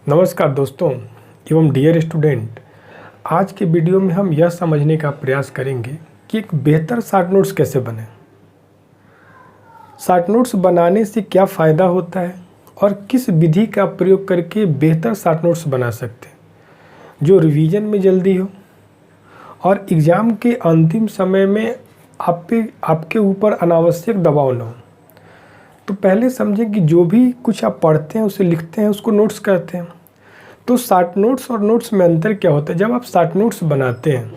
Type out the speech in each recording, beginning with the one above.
नमस्कार दोस्तों एवं डियर स्टूडेंट। आज के वीडियो में हम यह समझने का प्रयास करेंगे कि एक बेहतर शॉर्ट नोट्स कैसे बने। शॉर्ट नोट्स बनाने से क्या फ़ायदा होता है और किस विधि का प्रयोग करके बेहतर शॉर्ट नोट्स बना सकते हैं जो रिवीजन में जल्दी हो और एग्ज़ाम के अंतिम समय में आपके ऊपर अनावश्यक दबाव न हो। तो पहले समझें कि जो भी कुछ आप पढ़ते हैं उसे लिखते हैं उसको नोट्स करते हैं। तो शॉर्ट नोट्स और नोट्स में अंतर क्या होता है? जब आप शॉर्ट नोट्स बनाते हैं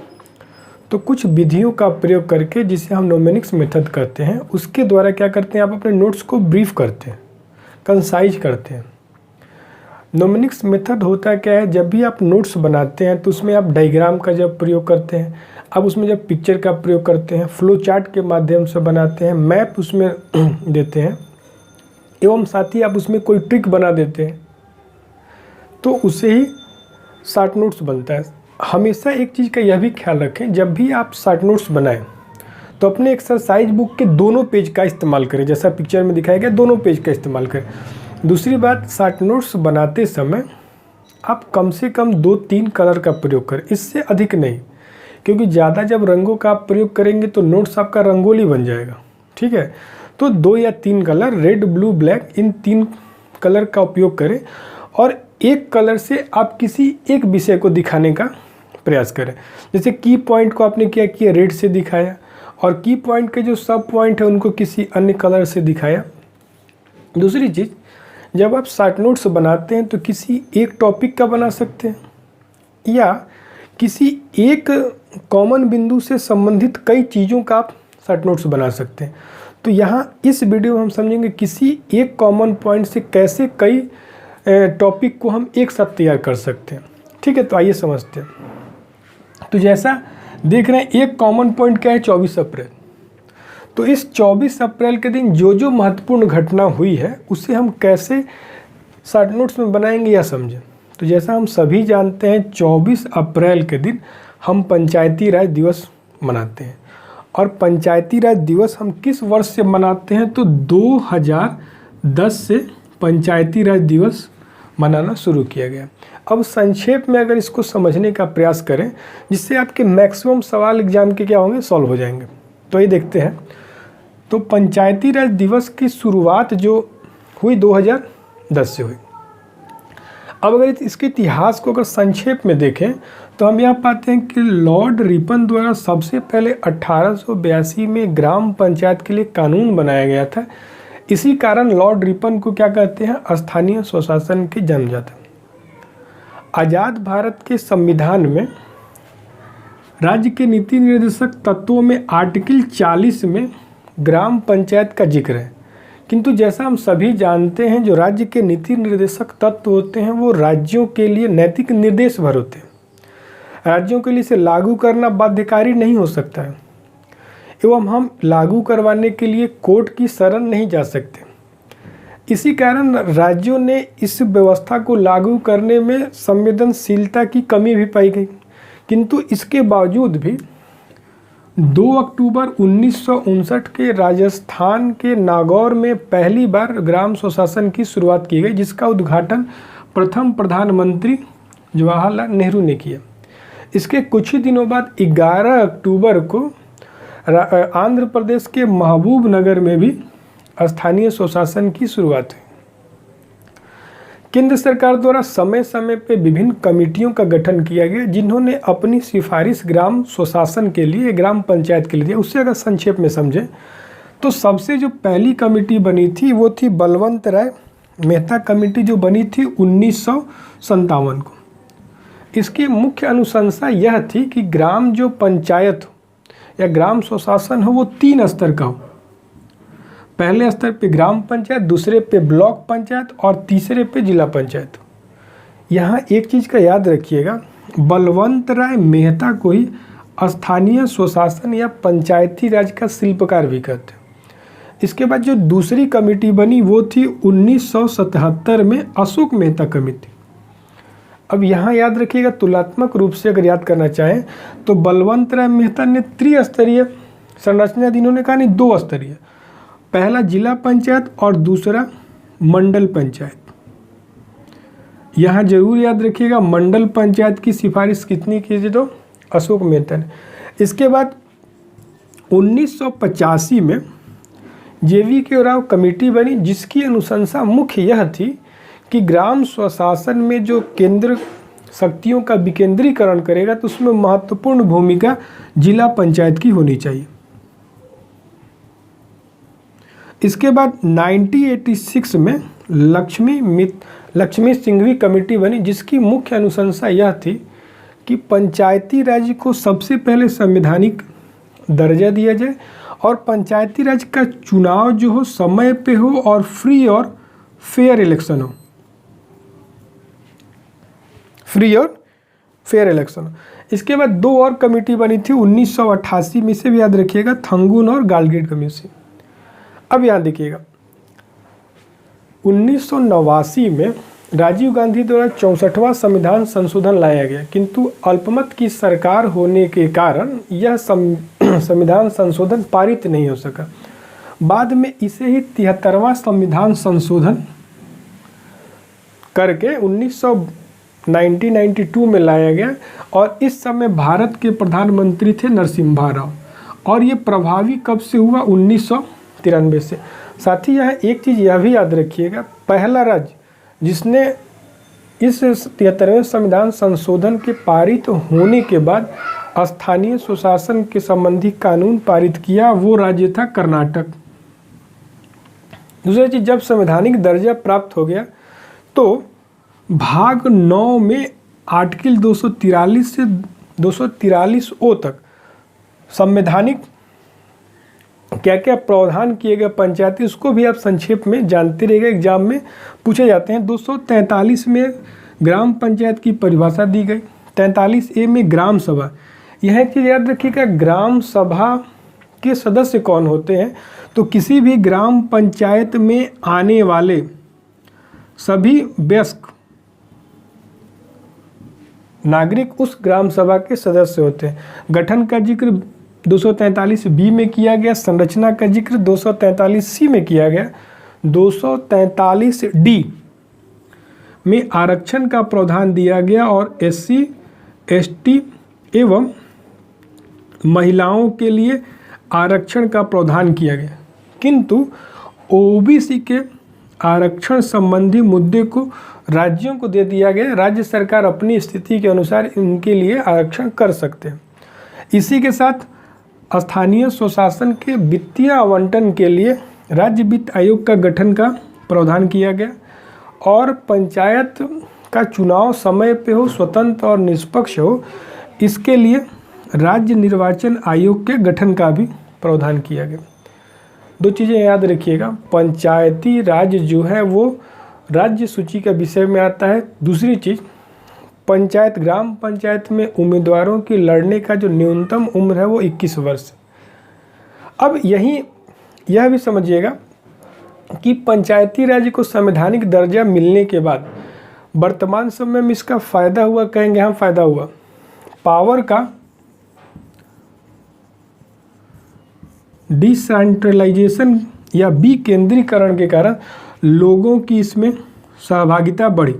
तो कुछ विधियों का प्रयोग करके, जिसे हम नोमेनिक्स मेथड कहते हैं, उसके द्वारा क्या करते हैं, आप अपने नोट्स को ब्रीफ करते हैं, कंसाइज करते हैं। नोमेनिक्स मेथड होता क्या है? जब भी आप नोट्स बनाते हैं तो उसमें आप डायग्राम का जब प्रयोग करते हैं, आप उसमें जब पिक्चर का प्रयोग करते हैं, फ्लो चार्ट के माध्यम से बनाते हैं, मैप उसमें देते हैं एवं साथ ही आप उसमें कोई ट्रिक बना देते हैं, तो उसे ही शॉर्ट नोट्स बनता है। हमेशा एक चीज़ का यह भी ख्याल रखें, जब भी आप शॉर्ट नोट्स बनाएं तो अपने एक्सरसाइज बुक के दोनों पेज का इस्तेमाल करें, जैसा पिक्चर में दिखाया गया, दोनों पेज का इस्तेमाल करें। दूसरी बात, शॉर्ट नोट्स बनाते समय आप कम से कम 2-3 कलर का प्रयोग करें, इससे अधिक नहीं, क्योंकि ज़्यादा जब रंगों का आप प्रयोग करेंगे तो नोट्स आपका रंगोली बन जाएगा। ठीक है, तो 2 या 3 कलर, रेड, ब्लू, ब्लैक, इन 3 कलर का उपयोग करें और एक कलर से आप किसी एक विषय को दिखाने का प्रयास करें। जैसे की पॉइंट को आपने क्या किया, रेड से दिखाया, और की पॉइंट के जो सब पॉइंट है उनको किसी अन्य कलर से दिखाया। दूसरी चीज़, जब आप शॉर्ट नोट्स बनाते हैं तो किसी एक टॉपिक का बना सकते हैं या किसी एक कॉमन बिंदु से संबंधित कई चीज़ों का आप शॉर्ट नोट्स बना सकते हैं। तो यहाँ इस वीडियो में हम समझेंगे किसी एक कॉमन पॉइंट से कैसे कई टॉपिक को हम एक साथ तैयार कर सकते हैं। ठीक है, तो आइए समझते हैं। तो जैसा देख रहे हैं, एक कॉमन पॉइंट क्या है, 24 अप्रैल। तो इस 24 अप्रैल के दिन जो जो महत्वपूर्ण घटना हुई है उसे हम कैसे शॉर्ट नोट्स में बनाएंगे या समझें। तो जैसा हम सभी जानते हैं, 24 अप्रैल के दिन हम पंचायती राज दिवस मनाते हैं। और पंचायती राज दिवस हम किस वर्ष से मनाते हैं? तो 2010 से पंचायती राज दिवस मनाना शुरू किया गया। अब संक्षेप में अगर इसको समझने का प्रयास करें, जिससे आपके मैक्सिमम सवाल एग्जाम के क्या होंगे, सॉल्व हो जाएंगे। तो ये देखते हैं। तो पंचायती राज दिवस की शुरुआत जो हुई 2010 से हुई। अब अगर इसके इतिहास को अगर संक्षेप में देखें तो हम यहाँ पाते हैं कि लॉर्ड रिपन द्वारा सबसे पहले 1882 में ग्राम पंचायत के लिए कानून बनाया गया था। इसी कारण लॉर्ड रिपन को क्या कहते हैं, स्थानीय स्वशासन के जन्मदाता। आज़ाद भारत के संविधान में राज्य के नीति निर्देशक तत्वों में आर्टिकल 40 में ग्राम पंचायत का जिक्र है। किंतु जैसा हम सभी जानते हैं, जो राज्य के नीति निर्देशक तत्व होते हैं वो राज्यों के लिए नैतिक निर्देश भर होते हैं। राज्यों के लिए इसे लागू करना बाध्यकारी नहीं हो सकता है एवं हम लागू करवाने के लिए कोर्ट की शरण नहीं जा सकते। इसी कारण राज्यों ने इस व्यवस्था को लागू करने में संवेदनशीलता की कमी भी पाई गई। किंतु इसके बावजूद भी 2 अक्टूबर 1959 के राजस्थान के नागौर में पहली बार ग्राम स्वशासन की शुरुआत की गई, जिसका उद्घाटन प्रथम प्रधानमंत्री जवाहरलाल नेहरू ने किया। इसके कुछ ही दिनों बाद 11 अक्टूबर को आंध्र प्रदेश के महबूब नगर में भी स्थानीय स्वशासन की शुरुआत हुई। केंद्र सरकार द्वारा समय समय पर विभिन्न कमेटियों का गठन किया गया, जिन्होंने अपनी सिफारिश ग्राम स्वशासन के लिए, ग्राम पंचायत के लिए दिया। उससे अगर संक्षेप में समझें तो सबसे जो पहली कमेटी बनी थी वो थी बलवंत राय मेहता कमेटी, जो बनी थी 1957 को। इसकी मुख्य अनुशंसा यह थी कि ग्राम जो पंचायत या ग्राम स्वशासन हो वो 3 स्तर का हो। पहले स्तर पे ग्राम पंचायत, दूसरे पे ब्लॉक पंचायत और तीसरे पे जिला पंचायत। यहाँ एक चीज़ का याद रखिएगा, बलवंत राय मेहता को ही स्थानीय स्वशासन या पंचायती राज का शिल्पकार भी कहते हैं। इसके बाद जो दूसरी कमेटी बनी वो थी 1977 में अशोक मेहता कमेटी। अब यहाँ याद रखिएगा, तुलनात्मक रूप से अगर याद करना चाहें तो बलवंत राय मेहता ने त्रिस्तरीय संरचना दी, इन्होंने कहा नहीं 2 स्तरीय, पहला जिला पंचायत और दूसरा मंडल पंचायत। यहाँ जरूर याद रखिएगा मंडल पंचायत की सिफारिश कितनी की थी, तो अशोक मेहता ने। इसके बाद 1985 में JV राव कमेटी बनी, जिसकी अनुशंसा मुख्य यह थी कि ग्राम स्वशासन में जो केंद्र शक्तियों का विकेंद्रीकरण करेगा तो उसमें महत्वपूर्ण भूमिका जिला पंचायत की होनी चाहिए। इसके बाद 1986 में लक्ष्मी सिंघवी कमेटी बनी, जिसकी मुख्य अनुशंसा यह थी कि पंचायती राज को सबसे पहले संवैधानिक दर्जा दिया जाए और पंचायती राज का चुनाव जो हो समय पे हो और फ्री और फेयर इलेक्शन हो, फ्री और फेयर इलेक्शन हो। इसके बाद 2 और कमेटी बनी थी 1988 में, से भी याद रखिएगा, थंगुन और गालगेट कमेटी। अब यहाँ देखिएगा 1989 में राजीव गांधी द्वारा 64वां संविधान संशोधन लाया गया, किंतु अल्पमत की सरकार होने के कारण यह संविधान संशोधन पारित नहीं हो सका। बाद में इसे ही 73वां संविधान संशोधन करके 1992 में लाया गया और इस समय भारत के प्रधानमंत्री थे नरसिम्हा राव, और ये प्रभावी कब से हुआ, 1993 से। साथ ही यहाँ एक चीज़ यह भी याद रखिएगा, पहला राज्य जिसने इस 73वें संविधान संशोधन के पारित होने के बाद स्थानीय स्वशासन के संबंधी कानून पारित किया, वो राज्य था कर्नाटक। दूसरी चीज़, जब संवैधानिक दर्जा प्राप्त हो गया तो भाग 9 में आर्टिकल 243 से 243 तक संवैधानिक क्या क्या प्रावधान किए गए पंचायती, उसको भी आप संक्षेप में जानते रहिएगा, एग्जाम में पूछे जाते हैं। 243 में ग्राम पंचायत की परिभाषा दी गई। 43A में ग्राम सभा। यह एक चीज़ याद रखिएगा, ग्राम सभा के सदस्य कौन होते हैं, तो किसी भी ग्राम पंचायत में आने वाले सभी वयस्क नागरिक उस ग्राम सभा के सदस्य होते हैं। गठन का जिक्र 243B में किया गया, संरचना का जिक्र 243C में किया गया। 243D में आरक्षण का प्रावधान दिया गया और SC, ST एवं महिलाओं के लिए आरक्षण का प्रावधान किया गया, किंतु OBC के आरक्षण संबंधी मुद्दे को राज्यों को दे दिया गया। राज्य सरकार अपनी स्थिति के अनुसार इनके लिए आरक्षण कर सकते हैं। इसी के साथ स्थानीय स्वशासन के वित्तीय आवंटन के लिए राज्य वित्त आयोग का गठन का प्रावधान किया गया और पंचायत का चुनाव समय पे हो, स्वतंत्र और निष्पक्ष हो, इसके लिए राज्य निर्वाचन आयोग के गठन का भी प्रावधान किया गया। 2 चीज़ें याद रखिएगा, पंचायती राज जो है वो राज्य सूची का विषय में आता है। दूसरी चीज़, पंचायत ग्राम पंचायत में उम्मीदवारों की लड़ने का जो न्यूनतम उम्र है वो 21 वर्ष। अब यहीं यह भी समझिएगा कि पंचायती राज को संवैधानिक दर्जा मिलने के बाद वर्तमान समय में इसका फ़ायदा हुआ, कहेंगे हाँ फ़ायदा हुआ। पावर का डिसेंट्रलाइजेशन या विकेंद्रीकरण के कारण लोगों की इसमें सहभागिता बढ़ी।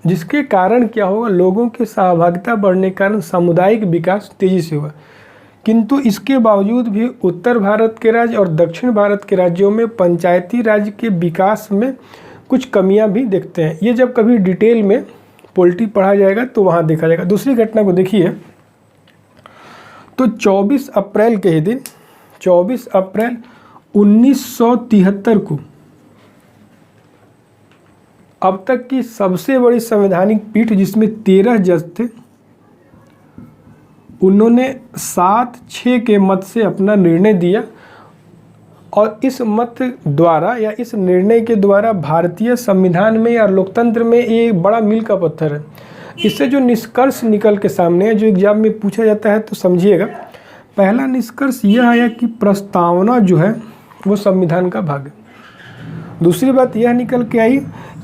जिसके कारण क्या होगा, लोगों की सहभागिता बढ़ने के कारण सामुदायिक विकास तेजी से हुआ। किंतु इसके बावजूद भी उत्तर भारत के राज्य और दक्षिण भारत के राज्यों में पंचायती राज के विकास में कुछ कमियां भी देखते हैं। ये जब कभी डिटेल में पॉलिटी पढ़ा जाएगा तो वहाँ देखा जाएगा। दूसरी घटना को देखिए तो 24 अप्रैल के ही दिन 24 अप्रैल 1973 को अब तक की सबसे बड़ी संवैधानिक पीठ, जिसमें 13 जज थे, उन्होंने 7-6 के मत से अपना निर्णय दिया और इस मत द्वारा या इस निर्णय के द्वारा भारतीय संविधान में या लोकतंत्र में ये बड़ा मील का पत्थर है। इससे जो निष्कर्ष निकल के सामने है, जो एग्जाम में पूछा जाता है, तो समझिएगा। पहला निष्कर्ष यह आया कि प्रस्तावना जो है वो संविधान का भाग है। दूसरी बात यह निकल के आई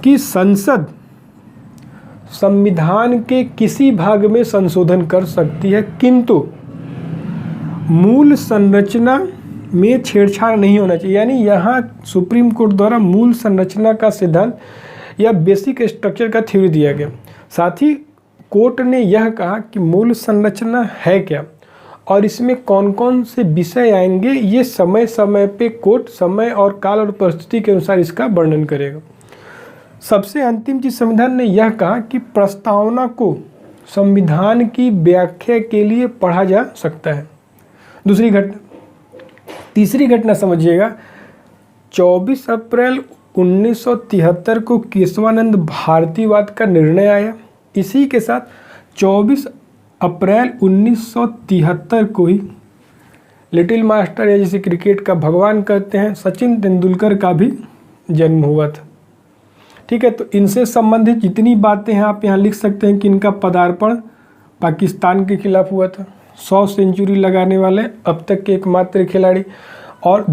कि संसद संविधान के किसी भाग में संशोधन कर सकती है, किंतु मूल संरचना में छेड़छाड़ नहीं होना चाहिए। यानी यहाँ सुप्रीम कोर्ट द्वारा मूल संरचना का सिद्धांत या बेसिक स्ट्रक्चर का थ्योरी दिया गया। साथ ही कोर्ट ने यह कहा कि मूल संरचना है क्या और इसमें कौन कौन से विषय आएंगे, ये समय समय पे कोर्ट समय और काल और परिस्थिति के अनुसार इसका वर्णन करेगा। सबसे अंतिम चीज संविधान ने यह कहा कि प्रस्तावना को संविधान की व्याख्या के लिए पढ़ा जा सकता है। दूसरी घटना, तीसरी घटना समझिएगा, 24 अप्रैल 1973 को केशवानंद भारतीवाद का निर्णय आया। इसी के साथ 24 अप्रैल 1973 को ही लिटिल मास्टर या जिसे क्रिकेट का भगवान कहते हैं सचिन तेंदुलकर का भी जन्म हुआ था। ठीक है, तो इनसे संबंधित जितनी बातें हैं आप यहाँ लिख सकते हैं कि इनका पदार्पण पाकिस्तान के खिलाफ हुआ था, 100 सेंचुरी लगाने वाले अब तक के एकमात्र खिलाड़ी, और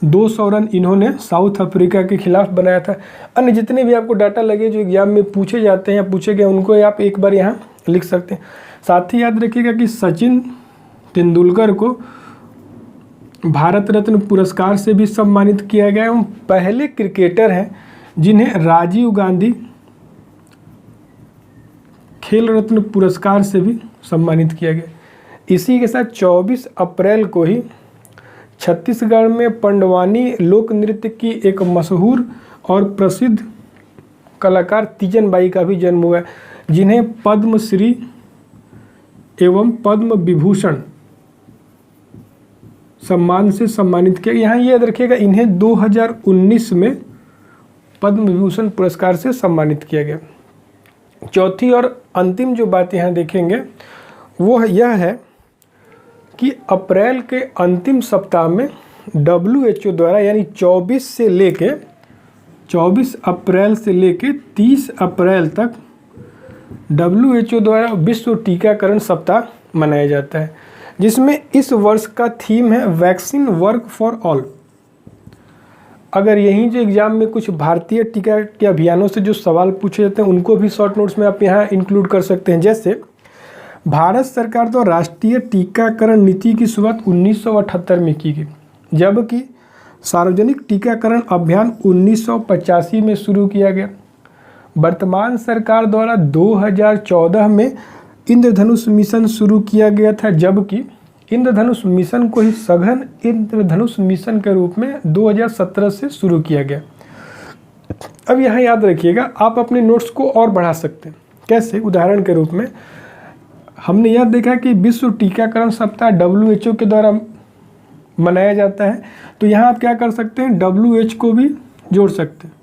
200 रन इन्होंने साउथ अफ्रीका के खिलाफ बनाया था। अन्य जितने भी आपको डाटा लगे जो एग्जाम में पूछे जाते हैं या पूछे गए उनको आप एक बार यहाँ लिख सकते हैं। साथ ही याद रखिएगा कि सचिन तेंदुलकर को भारत रत्न पुरस्कार से भी सम्मानित किया गया एवं पहले क्रिकेटर हैं जिन्हें राजीव गांधी खेल रत्न पुरस्कार से भी सम्मानित किया गया। इसी के साथ 24 अप्रैल को ही छत्तीसगढ़ में पंडवानी लोक नृत्य की एक मशहूर और प्रसिद्ध कलाकार तीजन बाई का भी जन्म हुआ है, जिन्हें पद्मश्री एवं पद्म विभूषण सम्मान से सम्मानित किया। यहाँ ये याद रखिएगा इन्हें 2019 में पद्म विभूषण पुरस्कार से सम्मानित किया गया। चौथी और अंतिम जो बात यहाँ देखेंगे वो यह है कि अप्रैल के अंतिम सप्ताह में WHO द्वारा यानी 24 अप्रैल से लेके 30 अप्रैल तक WHO द्वारा विश्व टीकाकरण सप्ताह मनाया जाता है, जिसमें इस वर्ष का थीम है वैक्सीन वर्क फॉर ऑल। अगर यहीं जो एग्जाम में कुछ भारतीय टीका के अभियानों से जो सवाल पूछे जाते हैं उनको भी शॉर्ट नोट्स में आप यहाँ इंक्लूड कर सकते हैं। जैसे भारत सरकार द्वारा राष्ट्रीय टीकाकरण नीति की शुरुआत 1978 में की गई, जबकि सार्वजनिक टीकाकरण अभियान 1985 में शुरू किया गया। वर्तमान सरकार द्वारा 2014 में इंद्रधनुष मिशन शुरू किया गया था, जबकि इंद्रधनुष मिशन को ही सघन इंद्रधनुष मिशन के रूप में 2017 से शुरू किया गया। अब यहाँ याद रखिएगा आप अपने नोट्स को और बढ़ा सकते हैं। कैसे? उदाहरण के रूप में हमने यह देखा कि विश्व टीकाकरण सप्ताह WHO के द्वारा मनाया जाता है, तो यहाँ आप क्या कर सकते हैं, WHO को भी जोड़ सकते हैं।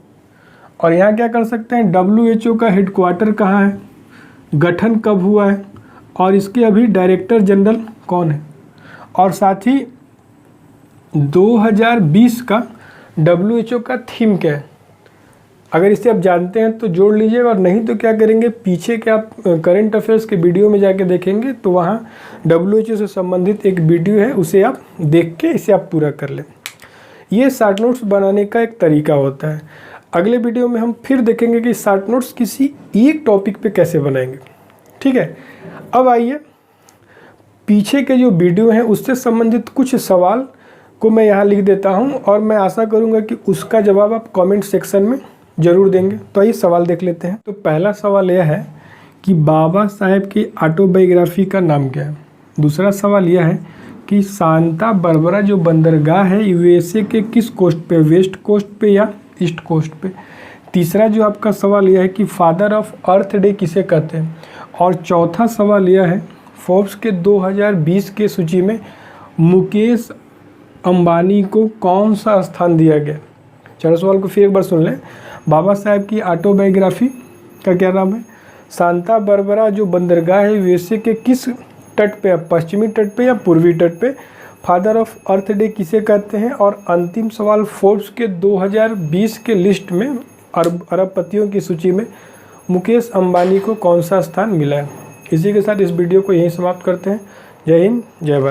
और यहाँ क्या कर सकते हैं, WHO का हेडक्वार्टर कहाँ है, गठन कब हुआ है और इसके अभी डायरेक्टर जनरल कौन है, और साथ ही 2020 का WHO का थीम क्या है। अगर इसे आप जानते हैं तो जोड़ लीजिएगा, और नहीं तो क्या करेंगे, पीछे के आप करंट अफेयर्स के वीडियो में जाके देखेंगे तो वहाँ WHO से संबंधित एक वीडियो है, उसे आप देख के इसे आप पूरा कर लें। ये शॉर्ट नोट्स बनाने का एक तरीका होता है। अगले वीडियो में हम फिर देखेंगे कि शॉर्ट नोट्स किसी एक टॉपिक पे कैसे बनाएंगे। ठीक है, अब आइए पीछे के जो वीडियो हैं उससे संबंधित कुछ सवाल को मैं यहाँ लिख देता हूँ, और मैं आशा करूँगा कि उसका जवाब आप कमेंट सेक्शन में ज़रूर देंगे। तो आइए सवाल देख लेते हैं। तो पहला सवाल यह है कि बाबा साहेब की ऑटोबायोग्राफी का नाम क्या है। दूसरा सवाल यह है कि सांता बारबरा जो बंदरगाह है USA के किस कोस्ट पे, वेस्ट कोस्ट पे या ईस्ट कोस्ट पे। तीसरा जो आपका सवाल यह है कि फादर ऑफ अर्थ डे किसे कहते हैं। और चौथा सवाल यह है फोर्ब्स के 2020 के सूची में मुकेश अंबानी को कौन सा स्थान दिया गया। चारों सवाल को फिर एक बार सुन लें। बाबा साहेब की ऑटोबायोग्राफी का क्या नाम है, सांता बारबरा जो बंदरगाह है USA के किस तट पे, पश्चिमी तट पे या पूर्वी तट पे। फादर ऑफ अर्थ डे किसे कहते हैं। और अंतिम सवाल फोर्ब्स के 2020 के लिस्ट में अरबपतियों की सूची में मुकेश अंबानी को कौन सा स्थान मिला है। इसी के साथ इस वीडियो को यहीं समाप्त करते हैं। जय हिंद, जय भारत।